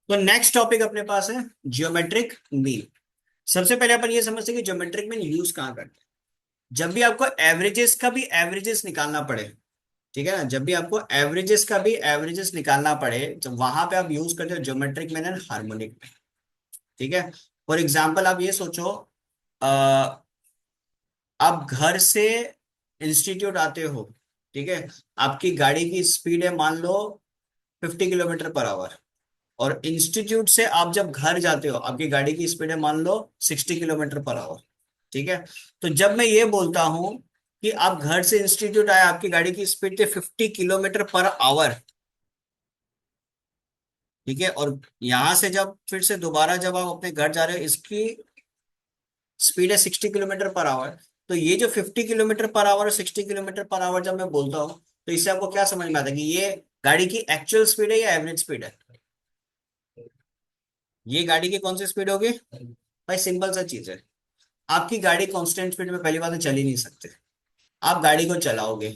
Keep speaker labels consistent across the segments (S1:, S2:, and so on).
S1: तो next topic अपने पास है जियोमेट्रिक मीन। सबसे पहले अपन ये समझते हैं कि ज्योमेट्रिक मीन यूज कहाँ करते हैं। जब भी आपको एवरेजेस का भी एवरेजेस निकालना पड़े, ठीक है ना, जब भी आपको एवरेजेस का भी एवरेजेस निकालना पड़े तो वहां पे आप यूज करते हो geometric mean and harmonic mean. ठीक है। फॉर एग्जाम्पल आप ये सोचो, आ, आप घर से इंस्टीट्यूट आते हो, ठीक है। आपकी गाड़ी की स्पीड है मान लो 50 किलोमीटर पर आवर, और इंस्टीट्यूट से आप जब घर जाते हो आपकी गाड़ी की स्पीड है मान लो 60 किलोमीटर पर आवर। ठीक है। तो जब मैं ये बोलता हूं कि आप घर से इंस्टीट्यूट आए, आपकी गाड़ी की स्पीड थी 50 किलोमीटर पर आवर, ठीक है, और यहां से जब फिर से दोबारा जब आप अपने घर जा रहे हो, इसकी स्पीड है 60 किलोमीटर पर आवर। तो ये जो 50 किलोमीटर पर आवर और 60 किलोमीटर पर आवर जब मैं बोलता हूँ, तो इससे आपको क्या समझ में आता है कि ये गाड़ी की एक्चुअल स्पीड है या एवरेज स्पीड है। ये गाड़ी की कौन सी स्पीड होगी भाई? सिंपल सा चीज है। आपकी गाड़ी कांस्टेंट स्पीड में पहली बात तो चल ही नहीं सकते। आप गाड़ी को चलाओगे,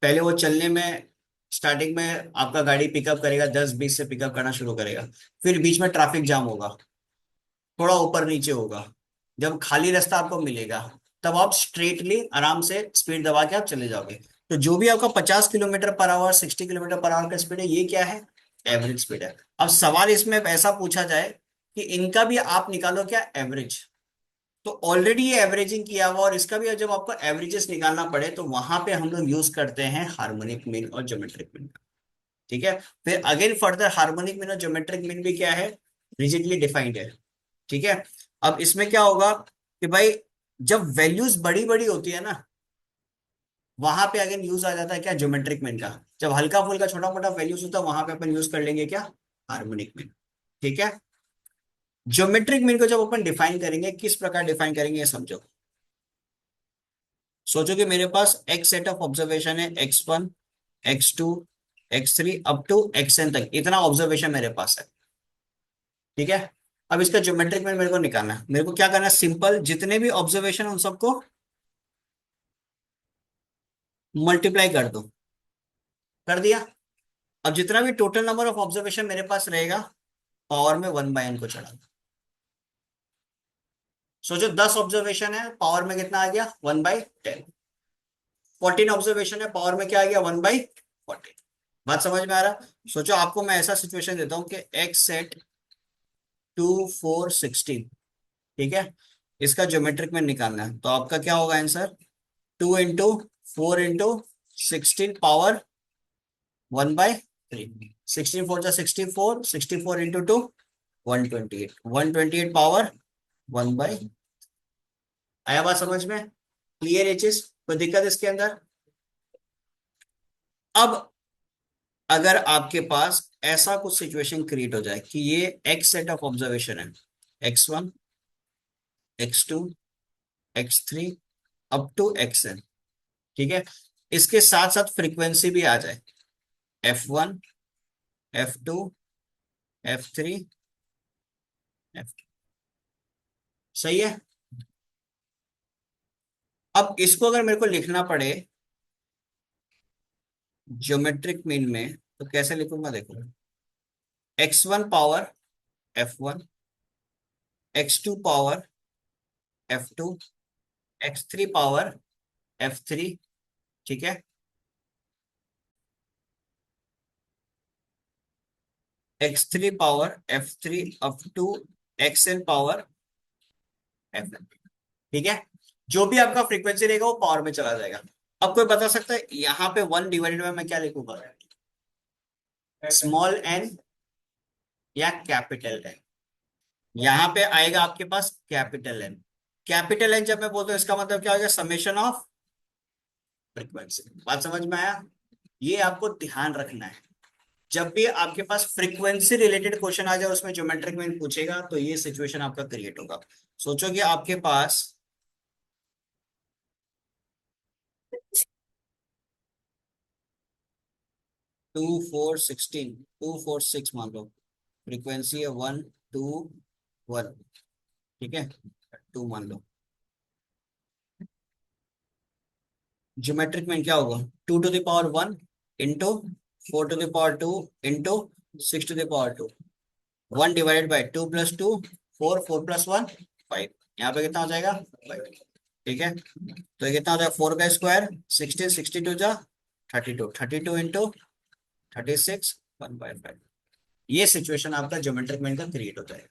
S1: पहले वो चलने में स्टार्टिंग में आपका गाड़ी पिकअप करेगा, 10-20 से पिकअप करना शुरू करेगा। फिर बीच में ट्रैफिक जाम होगा, थोड़ा ऊपर नीचे होगा, जब खाली रास्ता आपको मिलेगा तब आप स्ट्रेटली आराम से स्पीड दबा के आप चले जाओगे। तो जो भी आपका 50 kilometre per hour 60 kilometre per hour का स्पीड है, ये क्या है? एवरेज स्पीड है। अब सवाल इसमें ऐसा पूछा जाए कि इनका भी आप निकालो क्या एवरेज। तो ऑलरेडी ये एवरेजिंग किया हुआ, और इसका भी जब आपको एवरेजेस निकालना पड़े तो वहां पे हम लोग यूज करते हैं हार्मोनिक मीन और ज्योमेट्रिक मीन। ठीक है। फिर अगेन फर्दर हार्मोनिक मीन और ज्योमेट्रिक मीन भी क्या है? रिजिडली डिफाइंड है। ठीक है। अब इसमें क्या होगा कि भाई जब वैल्यूज बड़ी बड़ी होती है ना, वहां पे अगेन यूज आ जाता है क्या? ज्योमेट्रिक मीन का। जब हल्का फुल्का छोटा मोटा वैल्यूज होता है वहां पे अपन यूज कर लेंगे क्या? Harmonic mean. ठीक है। ज्योमेट्रिक मीन को जब अपन डिफाइन करेंगे, किस प्रकार डिफाइन करेंगे ये समझो। सोचो कि मेरे पास एक्स सेट ऑफ ऑब्जर्वेशन है, x1, x2, x3 up to xn तक, इतना ऑब्जर्वेशन मेरे पास है। ठीक है। अब इसका ज्योमेट्रिक मीन मेरे को निकालना है। मेरे को क्या करना है? सिंपल, जितने भी ऑब्जर्वेशन उन सबको मल्टीप्लाई कर दो। कर दिया। अब जितना भी टोटल नंबर ऑफ ऑब्जर्वेशन मेरे पास रहेगा, पावर में 1/n को चढ़ा दो। सोचो 10 ऑब्जर्वेशन है, पावर में कितना आ गया? 1/10। 14 ऑब्जर्वेशन है, पावर में क्या आ गया? 1/14। बात समझ में आ रहा? सोचो आपको मैं ऐसा सिचुएशन देता हूं कि एक्स सेट 2 4 16, ठीक है, इसका ज्योमेट्रिक में निकालना है, तो आपका क्या होगा आंसर? 2 into 4 into 16 power 1/3। 16 4 जा 64, 64 इंटू 2 128, 128 पावर 1/। आया बात समझ में? क्लियर है चीज? कोई दिक्कत इसके अंदर? अब अगर आपके पास ऐसा कुछ सिचुएशन क्रिएट हो जाए कि ये एक्स सेट ऑफ ऑब्जर्वेशन है, x1, x2, x3 up to xn, ठीक है, इसके साथ साथ फ्रीक्वेंसी भी आ जाए, f1, f2, f3, f2। सही है। अब इसको अगर मेरे को लिखना पड़े ज्योमेट्रिक मीन में तो कैसे लिखूंगा? देखो, x1 power f1, x2 power f2, x3 power f3, ठीक है, x3 power f3 up to xn power fn। ठीक है। जो भी आपका फ्रीक्वेंसी रहेगा वो पावर में चला जाएगा। अब कोई बता सकता है यहाँ पे 1 डिवाइडेड बाय मैं क्या लिखूंगा? स्मॉल एन या कैपिटल एन? यहाँ पे आएगा आपके पास कैपिटल एन। कैपिटल एन जब मैं बोलता हूँ इसका मतलब क्या हो गया? Summation of frequency. बात समझ में आया? ये आपको ध्यान रखना है। जब भी आपके पास फ्रीक्वेंसी रिलेटेड क्वेश्चन आ जाए, उसमें ज्योमेट्रिक मीन पूछेगा, तो ये सिचुएशन आपका क्रिएट होगा। सोचो कि आपके पास 2 4 16, 2 4 6 मान लो, फ्रीक्वेंसी है 1 2 1, ठीक है, 2 मान लो। ज्योमेट्रिक मीन क्या होगा? 2 to the power 1 into 4 to the power 2 into 6 to the power 2। 1/2 + 2 4, 4 + 1 5। यहाँ पे कितना हो जाएगा 5। ठीक है, तो ये कितना हो जाएगा 4 का स्क्वायर 16, 62 32 इंटू 36 1/5। ये सिचुएशन आपका ज्योमेट्रिक मीन का क्रिएट होता है।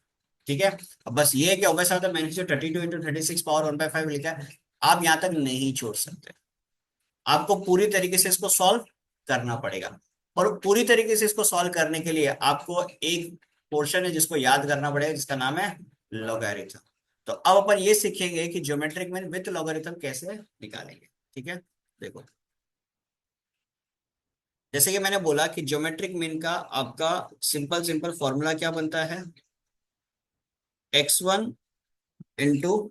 S1: ठीक है, अब बस ये है कि ऑब्वियस आता है, मैंने जो 32 × 36 पावर 1/5 लिखा है, आप यहाँ तक नहीं छोड़ सकते। आपको पूरी तरीके से इसको सॉल्व करना पड़ेगा। और पूरी तरीके से इसको सॉल्व करने के लिए आपको एक पोर्शन है जिसको याद करना पड़ेगा, जिसका नाम है लॉगरिथम। तो अब अपन ये सीखेंगे कि ज्योमेट्रिक मीन विद लॉगरिथम कैसे निकालेंगे। ठीक है, देखो, जैसे कि मैंने बोला कि ज्योमेट्रिक मीन का आपका सिंपल सिंपल फॉर्मूला क्या बनता है, x1 इंटू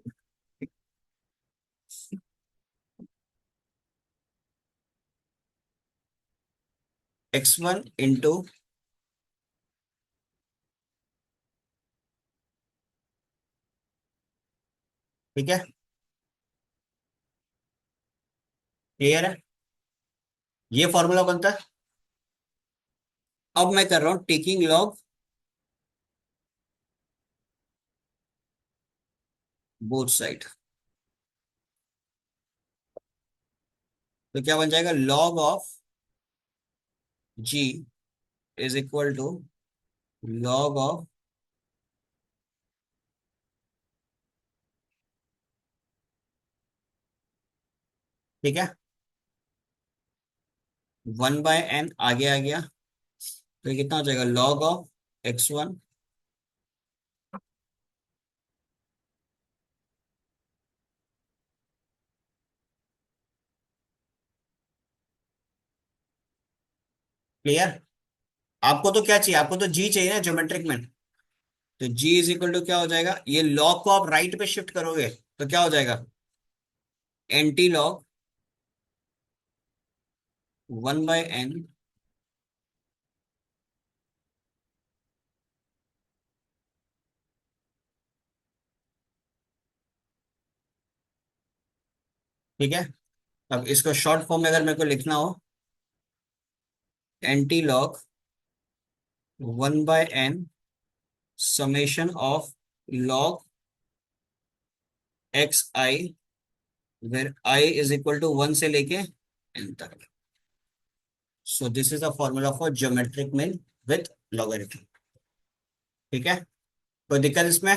S1: ठीक है, क्लियर है, ये फॉर्मूला बनता है। अब मैं कर रहा हूं टेकिंग लॉग बोथ साइड। तो क्या बन जाएगा, log of G is equal to log of, ठीक है, 1/n आगे आ गया, तो ये कितना हो जाएगा लॉग ऑफ x1। क्लियर, आपको तो क्या चाहिए, आपको तो जी चाहिए ना ज्योमेट्रिक में। तो जी इज इक्वल टू क्या हो जाएगा, ये लॉग को आप राइट पे शिफ्ट करोगे तो क्या हो जाएगा, एंटी लॉग 1/n, ठीक है। अब इसको शॉर्ट फॉर्म में अगर मेरे को लिखना हो, antilog 1/n summation of log x i, where i is equal to 1 से लेके n तक। So this is the formula for geometric mean with logarithm. ठीक है, कोई दिक्कत इसमें।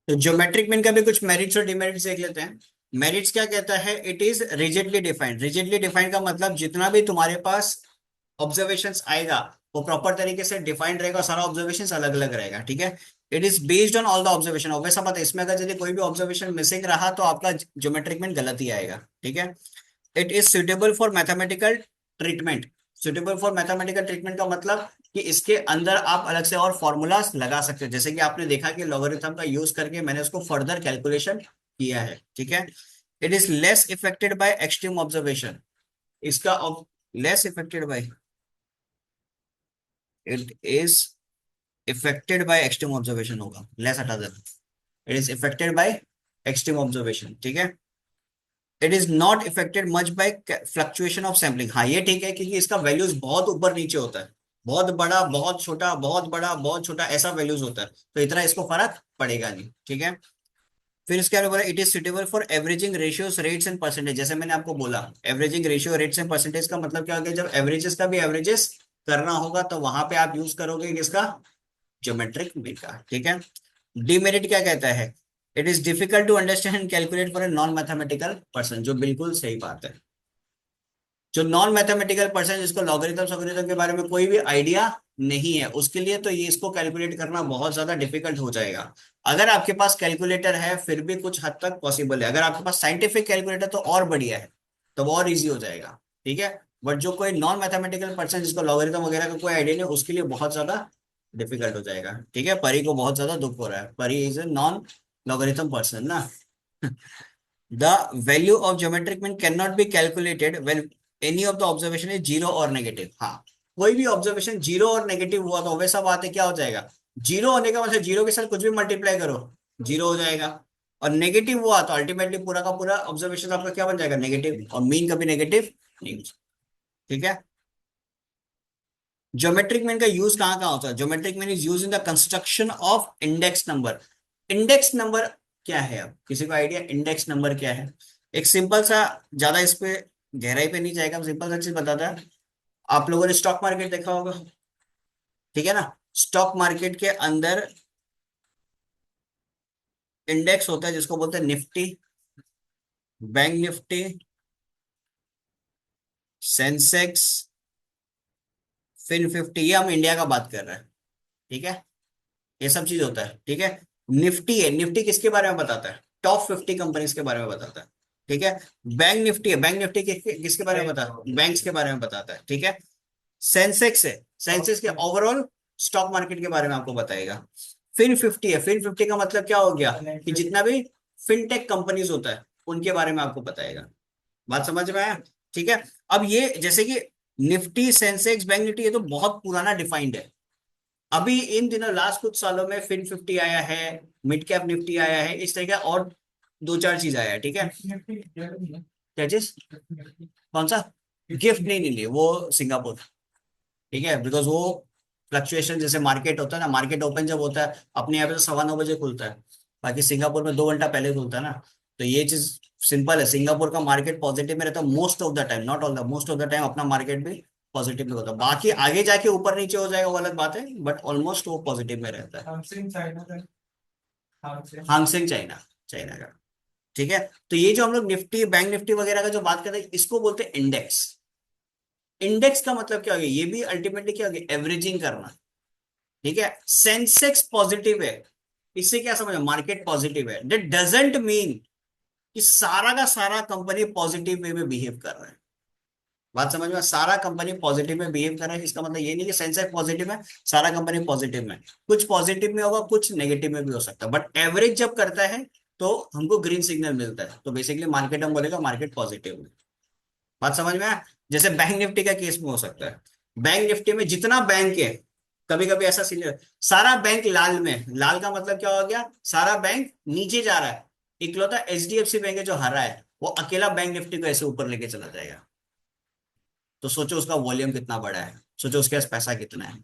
S1: तो ज्योमेट्रिक मीन का भी कुछ मेरिट्स और डिमेरिट्स देख लेते हैं। मेरिट्स क्या कहता है, it is rigidly defined. Rigidly defined का मतलब जितना भी तुम्हारे पास ऑब्जर्वेशंस आएगा वो प्रॉपर तरीके से डिफाइंड रहेगा, सारा ऑब्जर्वेशंस अलग अलग रहेगा। ठीक है, it is based on all the observation. वैसा बात है, इसमें अगर यदि कोई भी ऑब्जर्वेशन मिसिंग रहा तो आपका ज्योमेट्रिक मीन गलत ही आएगा। ठीक है, it is suitable for mathematical treatment. Suitable for mathematical treatment का मतलब कि इसके अंदर आप अलग से और फॉर्मूलाज लगा सकते हो, जैसे कि आपने देखा कि लॉगरिथम का यूज करके मैंने उसको फर्दर कैलकुलेशन किया है। ठीक है, it is less affected by extreme observation. इसका less affected by, it is affected by extreme observation होगा, लेस हटा देना, it is affected by extreme observation. ठीक है, it is not affected much by fluctuation of sampling. हाँ ये ठीक है, क्योंकि इसका वैल्यूज बहुत ऊपर नीचे होता है, बहुत बड़ा बहुत छोटा, बहुत बड़ा बहुत छोटा, ऐसा वैल्यूज होता है, तो इतना इसको फर्क पड़ेगा नहीं। ठीक है, फिर इसके बारे में it is suitable for averaging ratios rates and percentage. जैसे मैंने आपको बोला, averaging ratio rates and percentage का मतलब क्या हो गया, जब एवरेजेस का भी एवरेजेस करना होगा तो वहां पे आप यूज करोगे किसका, ज्योमेट्रिक मीन का। ठीक है, डिमेरिट क्या कहता है, it is difficult to understand and calculate for a non mathematical person. जो बिल्कुल सही बात है, जो नॉन मैथमेटिकल पर्सन जिसको लॉगरिथम सॉगरिथम के बारे में कोई भी आइडिया नहीं है, उसके लिए तो ये इसको कैलकुलेट करना बहुत ज्यादा डिफिकल्ट हो जाएगा। अगर आपके पास कैलकुलेटर है फिर भी कुछ हद तक पॉसिबल है, अगर आपके पास साइंटिफिक कैलकुलेटर तो और बढ़िया है, तो और इजी हो जाएगा। ठीक है, बट जो कोई नॉन मैथमेटिकल पर्सन जिसको लॉगरिथम वगैरह का कोई आइडिया नहीं, उसके लिए बहुत ज्यादा डिफिकल्ट हो जाएगा। ठीक है, परी को बहुत ज्यादा दुख हो रहा है, परी is a non logarithm person ना। The value of geometric mean cannot be calculated when any of the observation is zero और नेगेटिव। हाँ, कोई भी ऑब्जर्वेशन जीरो और नेगेटिव हुआ तो वैसा बात है क्या हो जाएगा, जीरो होने का मतलब जीरो के साथ कुछ भी मल्टीप्लाई करो जीरो हो जाएगा, और नेगेटिव हुआ तो अल्टीमेटली पूरा का पूरा ऑब्जर्वेशन आपका क्या बन जाएगा, नेगेटिव, और मीन कभी नेगेटिव नहीं हो सकता। ठीक है। ज्योमेट्रिक मीन का यूज कहाँ कहाँ होता है? Geometric mean is use in the construction of index number. Index number क्या है? अब किसी को आइडिया इंडेक्स नंबर क्या है? एक सिंपल सा, ज्यादा इस पे गहराई पे नहीं जाएगा, सिंपल सा चीज बताता है। आप लोगों ने स्टॉक मार्केट देखा होगा, ठीक है ना? स्टॉक मार्केट के अंदर इंडेक्स होता है जिसको बोलते हैं निफ्टी, बैंक निफ्टी, सेंसेक्स, फिन 50। ये हम इंडिया का बात कर रहे हैं, ठीक है। ये सब चीज होता है, ठीक है। निफ्टी है, निफ्टी किसके बारे में बताता है? टॉप 50 कंपनीज के बारे में बताता है, ठीक है। बैंक निफ्टी है, बैंक निफ्टी किसके बारे में बताता है? बैंक्स के बारे में बताता है, ठीक है। सेंसेक्स है, सेंसेक्स के ओवरऑल स्टॉक मार्केट के बारे में आपको बताएगा। फिन 50 है, फिन 50 का मतलब क्या हो गया कि जितना भी फिनटेक कंपनीज होता है उनके बारे में आपको बताएगा। बात समझ में आया? ठीक है। अब ये जैसे कि निफ्टी, सेंसेक्स, बैंक निफ्टी, ये तो बहुत पुराना डिफाइंड है। अभी इन दिनों लास्ट कुछ सालों में फिन 50 आया है, मिड कैप निफ्टी आया है, इस तरह का और दो चार चीज आया है, ठीक है। क्या चीज? कौन सा? गिफ्ट नहीं लिए, वो सिंगापुर, ठीक है। बिकॉज वो फ्लक्चुएशन, जैसे मार्केट होता है ना, मार्केट ओपन जब होता है अपने यहाँ पे तो 9:15 बजे खुलता है, बाकी सिंगापुर में 2 घंटा पहले खुलता है ना। तो ये चीज सिंपल है, सिंगापुर का मार्केट पॉजिटिव में रहता है most of the time, not all the, most of the time अपना मार्केट भी पॉजिटिव में होता है। बाकी आगे जाके ऊपर नीचे हो जाएगा वो अलग बात है, बट ऑलमोस्ट वो पॉजिटिव में रहता है। हांगसेंग चाइना, चाइना का, ठीक है। तो ये जो हम लोग निफ्टी, बैंक निफ्टी वगैरह का जो बात कर रहे हैं, इसको बोलते हैं इंडेक्स। इंडेक्स का मतलब क्या हो गया? ये भी अल्टीमेटली क्या हो गया? एवरेजिंग करना, ठीक है। सेंसेक्स पॉजिटिव है, इससे क्या समझ? मार्केट पॉजिटिव है, दैट डजंट मीन कि सारा का सारा कंपनी पॉजिटिव वे में बिहेव कर रहा है। बात समझ में? सारा कंपनी पॉजिटिव में बिहेव कर रहा है, इसका मतलब ये नहीं कि सेंसेक्स पॉजिटिव है, सारा कंपनी पॉजिटिव में। कुछ पॉजिटिव में होगा, कुछ नेगेटिव में भी हो सकता है, बट एवरेज जब करता है तो हमको ग्रीन सिग्नल मिलता है, तो बेसिकली मार्केट हम बोलेगा मार्केट पॉजिटिव है। बात समझ में आया? जैसे बैंक निफ्टी का केस में हो सकता है, बैंक निफ्टी में जितना बैंक है, कभी कभी ऐसा सीनियर, सारा बैंक लाल में, लाल का मतलब क्या हो गया? सारा बैंक नीचे जा रहा है, इकलौता एचडीएफसी बैंक है जो हरा है, वो अकेला बैंक निफ्टी को ऐसे ऊपर लेके चला जाएगा। तो सोचो उसका वॉल्यूम कितना बड़ा है, सोचो उसके पास पैसा कितना है।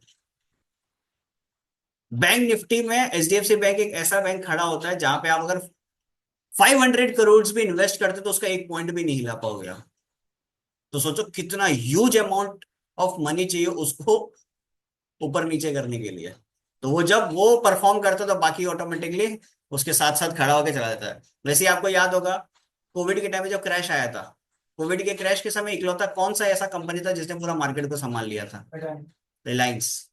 S1: बैंक निफ्टी में एचडीएफसी बैंक एक ऐसा बैंक खड़ा होता है जहां पे आप अगर 500 करोड़ भी इन्वेस्ट करते तो उसका एक पॉइंट भी नहीं हिला पाओगे आप। तो सोचो कितना ह्यूज अमाउंट ऑफ मनी चाहिए उसको ऊपर नीचे करने के लिए। तो वो जब वो परफॉर्म करता है तो बाकी ऑटोमेटिकली उसके साथ साथ खड़ा होकर चला जाता है। वैसे ही आपको याद होगा कोविड के टाइम में जब क्रैश आया था, कोविड के क्रैश के समय इकलौता कौन सा ऐसा कंपनी था जिसने पूरा मार्केट को संभाल लिया था? रिलायंस।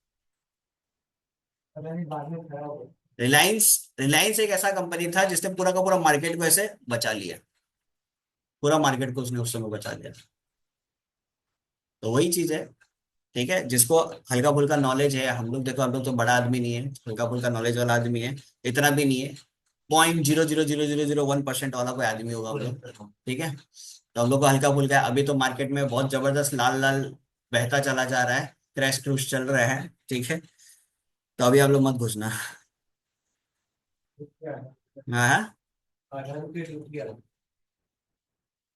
S1: रिलायंस, रिलायंस एक ऐसा कंपनी था जिसने पूरा का पूरा मार्केट को ऐसे बचा लिया, पूरा मार्केट को उसने उस समय बचा लिया। तो वही चीज है, ठीक है। जिसको हल्का फुल्का नॉलेज है, हम लोग देखो, हम लोग तो बड़ा आदमी नहीं है, हल्का फुल्का नॉलेज वाला आदमी है, इतना भी नहीं है, 0.00001% वाला कोई आदमी होगा हम लोग, ठीक है। तो हम लोग को हल्का फुल्का है। अभी तो मार्केट में बहुत जबरदस्त लाल लाल बहता चला जा रहा है, क्रैश क्रूश चल रहा है, ठीक है। तो अभी आप लोग मत घुसना। हाँ हाँ?